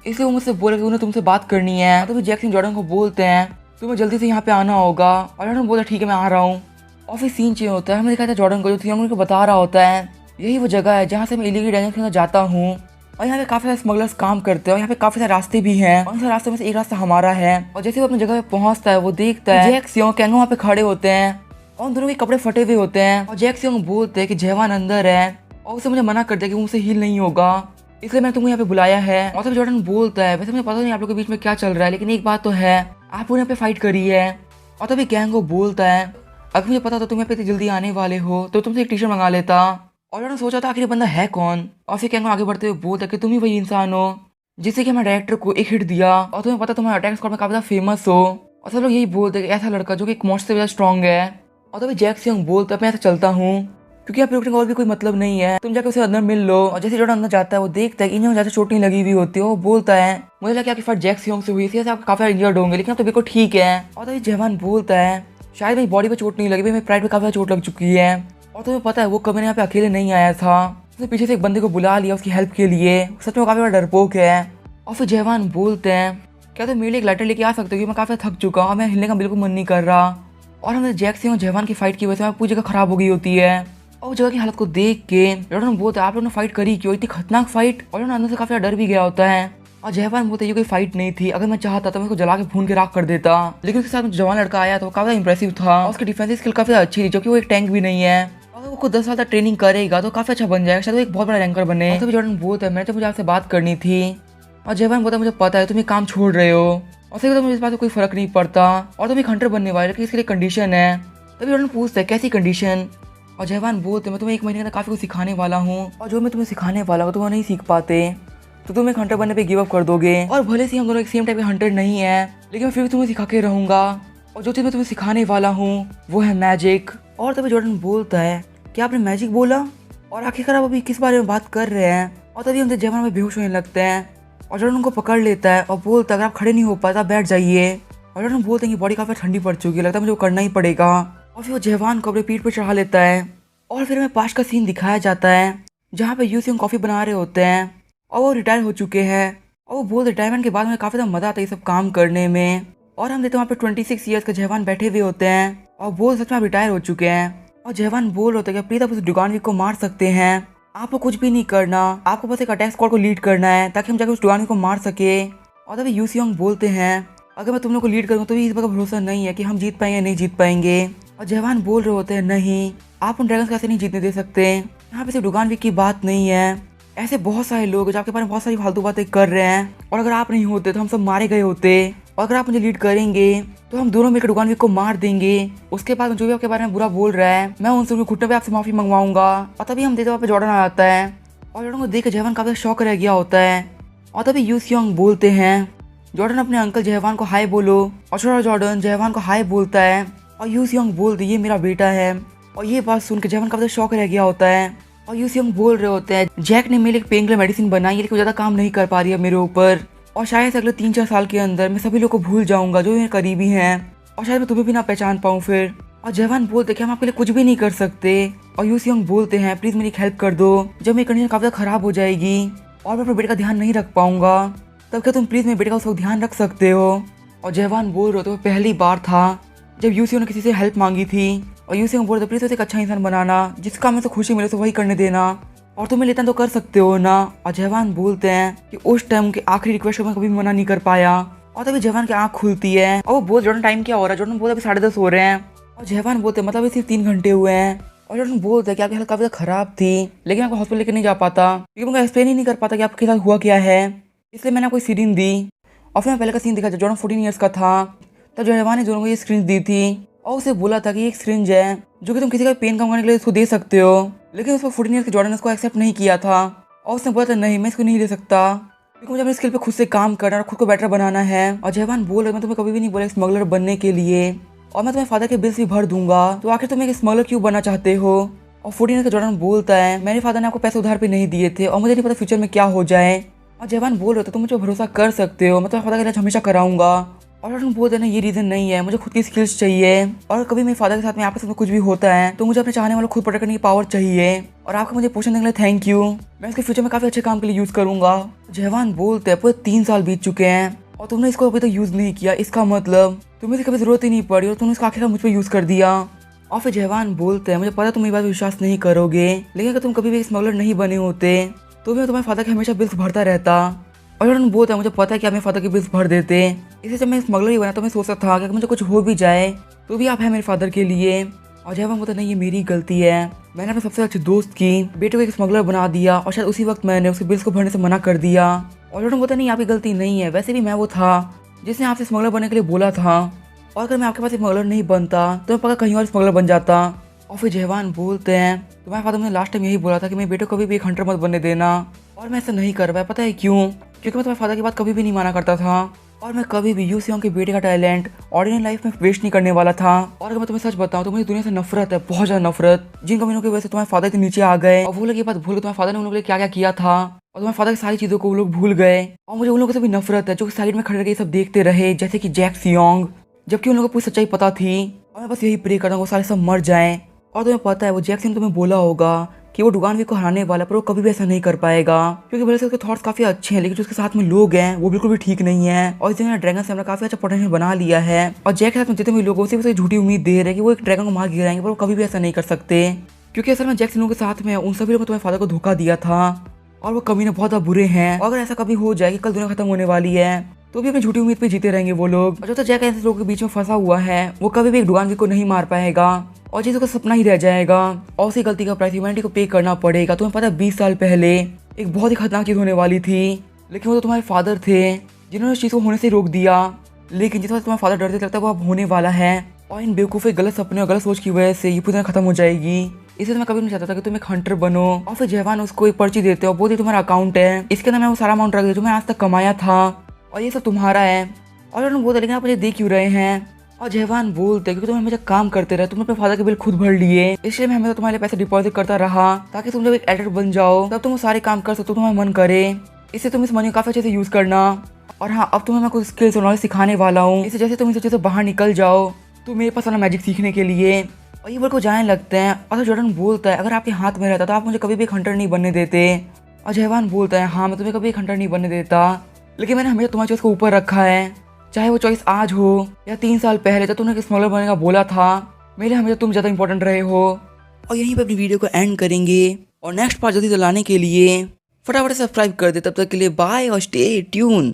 इसलिए वो मुझसे बोले कि उन्हें तुमसे बात करनी है। तभी जैक्सन जॉर्डन को बोलते हैं तुम्हें जल्दी से यहाँ पे आना होगा और जॉर्डन बोलता ठीक है मैं आ रहा हूँ। और फिर सीन चेंज होता है, हमें दिखाता है जॉर्डन को जो सियोंग को बता रहा होता है यही वो जगह है जहाँ से मैं इलीगल डायनेमिक्स के अंदर जाता हूँ और यहाँ पे काफी सारे स्मगलर्स काम करते हैं और यहाँ पे काफी सारे रास्ते भी हैं और उन रास्ते में से एक रास्ता हमारा है। और जैसे वो अपनी जगह पे पहुंचता है वो देखता है जैक सियोंग कैंगो वहाँ पे खड़े होते हैं और उन दोनों के कपड़े फटे हुए होते हैं और जैक सियोंग बोलते हैं कि जवान अंदर है और उसे मुझे मना कर दिया कि वो मुझसे हील नहीं होगा, इसलिए मैंने तुमको यहाँ पे बुलाया है। और तब जॉर्डन बोलता है वैसे मुझे पता नहीं आप लोग के बीच में क्या चल रहा है, लेकिन एक बात तो है आप यहाँ पे फाइट करी है। और तभी कैंगो बोलता है अगर मुझे पता था तुम यहाँ पे इतनी जल्दी आने वाले हो तो तुमसे एक टी शर्ट मंगा लेता। और जॉर्डन सोचा था आखिर ये बंदा है कौन, और फिर कैंगो आगे बढ़ते हुए बोलता है कि तुम ही वही इंसान हो जिससे कि हमारे डायरेक्टर को एक हिट दिया और तुम्हें पता तुम्हारे अटैक स्क्वाड में काफी ज़्यादा फेमस हो। और सब लोग यही बोलते हैं कि ऐसा लड़का जो कि एक मौत से ज़्यादा स्ट्रॉन्ग है। और तभी जैक सियोंग बोलता है मैं ऐसा चलता हूँ क्योंकि आप रुकने का और भी कोई मतलब नहीं है, तुम जाके उसे अंदर मिल लो। और जैसे जॉर्डन अंदर जाता है वो देखता है कि इन्हें ज्यादा चोट नहीं लगी हुई होती है, वो बोलता है मुझे लगा कि फाइट जैक सियोंग से हुई थी, आप काफी इंजर्ड होंगे लेकिन अब तो बिल्कुल ठीक है। और तभी जवान बोलता है शायद मेरी बॉडी पे चोट नहीं लगी, मेरी प्राइड पे काफी चोट लग चुकी है। और तुम्हें पता है वो कभी यहाँ पे अकेले नहीं आया था, उसने पीछे से एक बंदे को बुला लिया उसकी हेल्प के लिए, सच में काफी बड़ा डरपोक है। और फिर जवान बोलते हैं क्या तुम मेरे लिए एक लेटर लेके आ सकते हो कि मैं काफी थक चुका हूँ, मैं हिलने का बिल्कुल मन नहीं कर रहा। और हमें जैक सियोंग और जवान की फाइट की वजह से पूरी जगह खराब हो गई होती है और उस जगह की हालत को देख के जॉर्डन बोलता है आप लोगों ने फाइट करी क्यों, इतनी खतरनाक फाइट। और अंदर से काफी डर भी गया होता है और जवान बोलते ये कोई फाइट नहीं थी, अगर मैं चाहता तो मैं उसको जला के भून के राख कर देता, लेकिन उसके साथ जवान लड़का आया तो वो काफी इंप्रेसिव था और उसकी डिफेंसिव स्किल काफी अच्छी थी, जो कि वो एक टैंक भी नहीं है। अगर वो खुद 10 साल तक ट्रेनिंग करेगा तो काफी अच्छा बन जाएगा, शायद वो एक बहुत बड़ा रैंकर बने। तभी जॉर्डन बोलता है मैं तो मुझे आपसे बात करनी थी। और जवान बोलता है मुझे पता है तुम ये काम छोड़ रहे हो और फिर तो मुझे इस बात से कोई फर्क नहीं पड़ता और तुम एक हंटर बनने वाले, लेकिन इसके लिए कंडीशन है। तभी जॉर्डन पूछता है कैसी कंडीशन। और जवान बोलते मैं तुम्हें 1 महीने के अंदर काफी कुछ सिखाने वाला हूँ और जो मैं तुम्हें सिखाने वाला हूँ तुम नहीं सीख पाते तो तुम एक हंटर बनने पे गिव अप कर दोगे। और भले से हम दोनों एक सेम टाइप के हंटर नहीं है लेकिन मैं फिर भी तुम्हें सिखा के रहूंगा और जो चीज मैं तुम्हें सिखाने वाला हूँ वो है मैजिक। और तभी जॉर्डन बोलता है क्या आपने मैजिक बोला, और आखिरकार आप अभी किस बारे में बात कर रहे हैं। और तभी हम जवान में बेहोश होने लगते हैं और जॉर्डन उनको पकड़ लेता है और बोलता है अगर आप खड़े नहीं हो पाए तो बैठ जाइए। और जॉर्डन बोलते हैं कि बॉडी काफी ठंडी पड़ चुकी है, लगता है मुझे वो करना ही पड़ेगा। और फिर वो जवान को अपने पीठ पर चढ़ा लेता है और फिर हमें पास का सीन दिखाया जाता है जहाँ पे यूसियोंग कॉफी बना रहे होते हैं और वो रिटायर हो चुके हैं और वो बोलते रिटायरमेंट के बाद हमें काफी ज़्यादा मजा आता है ये सब काम करने में। और हम देखते हैं वहाँ पे 26 ईयर्स का जवान बैठे हुए होते हैं और बोल सच में आप रिटायर हो चुके हैं। और जवान बोल होते हैं कि प्लीज आप उस डुगानविक को मार सकते हैं, आपको कुछ भी नहीं करना, आपको बस एक अटैक स्क्वाड को लीड करना है ताकि हम जाकर उस डुगानविक को मार सके। और तभी यूसियोंग बोलते हैं अगर मैं तुम लोग को लीड करूँ तो इस बात का भरोसा नहीं है कि हम जीत पाएंगे या नहीं जीत पाएंगे। और जवान बोल रहे होते हैं नहीं आप उन ड्रैगन्स कैसे नहीं जीतने दे सकते, यहाँ पे सिर्फ डुगानविक की बात नहीं है, ऐसे बहुत सारे लोग जो आपके बारे में बहुत सारी फालतू बातें कर रहे हैं और अगर आप नहीं होते तो हम सब मारे गए होते और अगर आप मुझे लीड करेंगे तो हम दोनों मिलकर डुगानविक को मार देंगे। उसके बाद जो भी आपके बारे में बुरा बोल रहा है मैं उनसे उनके घुटने पे आपसे माफी मंगवाऊंगा। और तभी हम देखते वहाँ पे जॉर्डन आ जाता है और जॉर्डन को देख जवान काफी शौक रह गया होता है। और तभी यूसियोंग बोलते हैं जॉर्डन अपने अंकल जवान को हाय बोलो। और छोटा जॉर्डन जवान को हाय बोलता है और यूसियोंग बोलती ये मेरा बेटा है। और ये बात सुन के जवान काफी शौक रह गया होता है और यूसियोंग बोल रहे होते हैं जैक ने मेरे लिए पेन किलर मेडिसिन बनाई है लेकिन ज्यादा काम नहीं कर पा रही है मेरे ऊपर और शायद से अगले 3-4 साल के अंदर मैं सभी लोग को भूल जाऊंगा जो मेरे करीबी हैं और शायद मैं तुम्हें भी ना पहचान पाऊँ फिर। और जवान बोलते कि हम आपके लिए कुछ भी नहीं कर सकते। और यूसियोंग बोलते हैं प्लीज मेरी हेल्प कर दो, जब मेरी कंडीशन काफी खराब हो जाएगी और मैं अपने बेटे का ध्यान नहीं रख पाऊंगा तब क्या तुम प्लीज मेरे बेटे का उसका ध्यान रख सकते हो। और जवान बोल रहे हो तो पहली बार था जब यूसियोंग ने किसी से हेल्प मांगी थी और यूसियोंग बोल रहे प्लीज उसे एक अच्छा इंसान बनाना, जिसका हमें तो खुशी मिले तो वही करने देना और तुम्हें लेता तो कर सकते हो ना। और जवान बोलते हैं कि उस टाइम की आखिरी रिक्वेस्ट को मैं कभी मना नहीं कर पाया। और तभी जवान की आंख खुलती है और वो बोल जॉर्डन टाइम क्या हो रहा है, जॉर्डन बोलता अभी 10:30 हो रहे हैं और जवान बोलते मतलब अभी सिर्फ 3 घंटे हुए हैं। और जॉर्डन बोलता है कि आपकी हालत काफी खराब थी लेकिन आपको हॉस्पिटल लेके नहीं जा पाता क्योंकि मैं एक्सप्लेन ही नहीं कर पाता कि आपके साथ हुआ क्या है, इसलिए मैंने आपको स्क्रीन दी। और फिर पहले का सीन दिखा जॉर्डन 14 ईयर्स का था तब जवान ने दोनों को ये स्क्रीन दी थी और उसे बोला था कि ये एक सिरिंज है जो कि तुम किसी का पेन कम करने के लिए इसको दे सकते हो, लेकिन उस पर 14 ईयर्स के जॉर्डन ने उसको एक्सेप्ट नहीं किया था और उसने बोला था नहीं मैं इसको नहीं ले सकता क्योंकि मुझे अपनी स्किल पे खुद से काम करना और खुद को बेटर बनाना है। और जवान बोल रहे मैं तुम्हें कभी भी नहीं बोला स्मगलर बनने के लिए और मैं तुम्हारे फादर के बिल्स भी भर दूंगा, तो आखिर तुम एक स्मगलर क्यों बनना चाहते हो? और 14 का जॉर्डन बोलता है मेरे फादर ने आपको पैसे उधार पे नहीं दिए थे और मुझे नहीं पता फ्यूचर में क्या हो जाए। और जवान बोल रहे थे तुम मुझे भरोसा कर सकते हो, मैं तुम्हारे फादर का इलाज हमेशा कराऊंगा। और जॉर्डन बोलते हैं ये रीजन नहीं है, मुझे खुद की स्किल्स चाहिए और कभी मेरे फादर के साथ में आपस में कुछ भी होता है तो मुझे अपने चाहने वालों को खुद प्रोटेक्ट करने की पावर चाहिए। और आपको मुझे पोषण देने के लिए थैंक यू, मैं इसके फ्यूचर में काफी अच्छे काम के लिए यूज करूंगा। जवान बोलते हैं पूरे 3 साल बीत चुके हैं और तुमने इसको अभी तक यूज नहीं किया, इसका मतलब तुम्हें इसकी कभी जरूरत ही नहीं पड़ी और तुमने इसका आखिरकार मुझ पर यूज कर दिया। और फिर जवान बोलते हैं मुझे पता तुम ये बात विश्वास नहीं करोगे, लेकिन अगर तुम कभी भी स्मगलर नहीं बने होते तो मैं तुम्हारे फादर के हमेशा बिल्स भरता रहता। और जॉर्डन बोलता है मुझे पता है कि आप मेरे फादर के बिल्स भर देते, इसलिए जब मैं स्मगलर ही बना तो मैं सोचता था कि अगर मुझे कुछ हो भी जाए तो भी आप हैं मेरे फादर के लिए। और जवान बोलता नहीं ये मेरी गलती है, मैंने अपने सबसे अच्छे दोस्त की बेटे को एक स्मगलर बना दिया और शायद उसी वक्त मैंने उसके बिल्स को भरने से मना कर दिया। और जॉर्डन बोलता नहीं आपकी गलती नहीं है, वैसे भी मैं वो था जिसने आपसे स्मगलर बनने के लिए बोला था और अगर मैं आपके पास स्मगलर नहीं बनता तो मैं पक्का कहीं और स्मगलर बन जाता। और फिर जवान बोलते हैं तुम्हारे फादर ने लास्ट टाइम यही बोला था कि मेरे बेटे को कभी भी एक हंटर मत बनने देना और मैं ऐसा नहीं कर पाया, पता है क्यों? क्योंकि मैं तुम्हारे फादर की बात कभी भी नहीं माना करता था और मैं कभी भी यूसियोंग के बेटे का टैलेंट ऑर्डिनरी लाइफ में वेस्ट नहीं करने वाला था। और अगर मैं तुम्हें सच बताऊं तो मुझे दुनिया से नफरत है, बहुत ज्यादा नफरत, जिन कमीनों की वजह से तुम्हारे फादर के नीचे आ गए और वो लोग ये बात भूल गए तुम्हारे फादर ने उन लोगों के लिए क्या क्या किया था और तुम्हारे फादर की सारी चीजों को वो लोग भूल गए। और मुझे उन लोगों से भी नफरत है जो साइड में खड़े रह के सब देखते रहे जैसे कि जैक सियोंग, जबकि उन लोगों को पूरी सच्चाई पता थी। और मैं बस यही प्रे करता हूँ वो सारे सब मर जाएं। और तुम्हें पता है वो जैक सियोंग तुम्हें बोला होगा कि वो डुगानवी को हराने वाला, पर वो कभी भी ऐसा नहीं कर पाएगा क्योंकि भले से उसके थॉट्स काफी अच्छे हैं लेकिन जो उसके साथ में लोग हैं वो बिल्कुल भी ठीक नहीं है। और इस जगह ड्रैगन से हमने काफी अच्छा पोटेंशियल बना लिया है और जैक के साथ में जितने भी लोगों से उसे झूठी उम्मीद दे रहे हैं कि वो एक ड्रैगन को मार गिराएंगे, पर वो कभी भी ऐसा नहीं कर सकते क्योंकि असल में जैक सियोंग के साथ में उन सभी लोगों ने तुम्हारे फादर को धोखा दिया था और वो कमीने बहुत ज्यादा बुरे हैं। और अगर ऐसा कभी हो जाए कि कल दुनिया खत्म होने वाली है तो भी अपनी झूठी उम्मीद पे जीते रहेंगे वो लोग। और जो तो जैक ऐसे लोगों के बीच में फंसा हुआ है वो कभी भी एक डुगानवी को नहीं मार पाएगा और चीजों का सपना ही रह जाएगा और उसी गलती का प्राइस ह्यूमैनिटी को पे करना पड़ेगा। तुम्हें पता है 20 साल पहले एक बहुत ही खतरनाक चीज होने वाली थी लेकिन वो तो तुम्हारे फादर थे जिन्होंने उस चीज को होने से रोक दिया, लेकिन जिस वक्त तुम्हारा फादर डरते लगता है वो अब होने वाला है और इन बेवकूफ़ी गलत सपने और गलत सोच की वजह से ये पूरी तरह खत्म हो जाएगी। इसलिए मैं कभी नहीं चाहता था कि तुम एक हंटर बनो। और फिर जवान उसको एक पर्ची देते हो, बोलते तुम्हारा अकाउंट है, इसके अंदर मैं वो सारा अमाउंट रख दे जो मैं आज तक कमाया था और ये सब तुम्हारा है। और उन्होंने बोलते लेकिन आप मुझे दे क्यों रहे हैं? और जवान बोलते क्योंकि तुम हमेशा काम करते रहे, तुमने अपने फादर के बिल खुद भर लिए, इसलिए मैं हमेशा तुम्हारे लिए पैसे डिपॉजिट करता रहा ताकि तुम जब एक एडिटर बन जाओ तब तुम वो सारे काम कर सकते हो तुम्हारा मन करे। इससे तुम इस मनी को काफी अच्छे से यूज करना। और हाँ, अब तुम्हें मैं कुछ स्किल्स और नॉलेज सिखाने वाला हूँ, इससे जैसे तुम इस चीज से बाहर निकल जाओ तो मेरे पास आना मैजिक सीखने के लिए। और ये को जाने लगते हैं और तो जॉर्डन बोलता है अगर आपके हाथ में रहता तो आप मुझे कभी भी एक हंटर नहीं बनने देते। और जवान बोलता है हाँ मैं तुम्हें कभी एक हंटर नहीं बनने देता, लेकिन मैंने हमेशा तुम्हारी चॉइस को ऊपर रखा है, चाहे वो चॉइस आज हो या 3 साल पहले जब तुमने स्मॉलर बनने का बोला था, मेरे लिए हमेशा तुम ज़्यादा इंपॉर्टेंट रहे हो। और यहीं पे अपनी वीडियो को एंड करेंगे और नेक्स्ट पार्ट जल्दी लाने के लिए फटाफट सब्सक्राइब कर दे। तब तक के लिए बाय और स्टे ट्यून।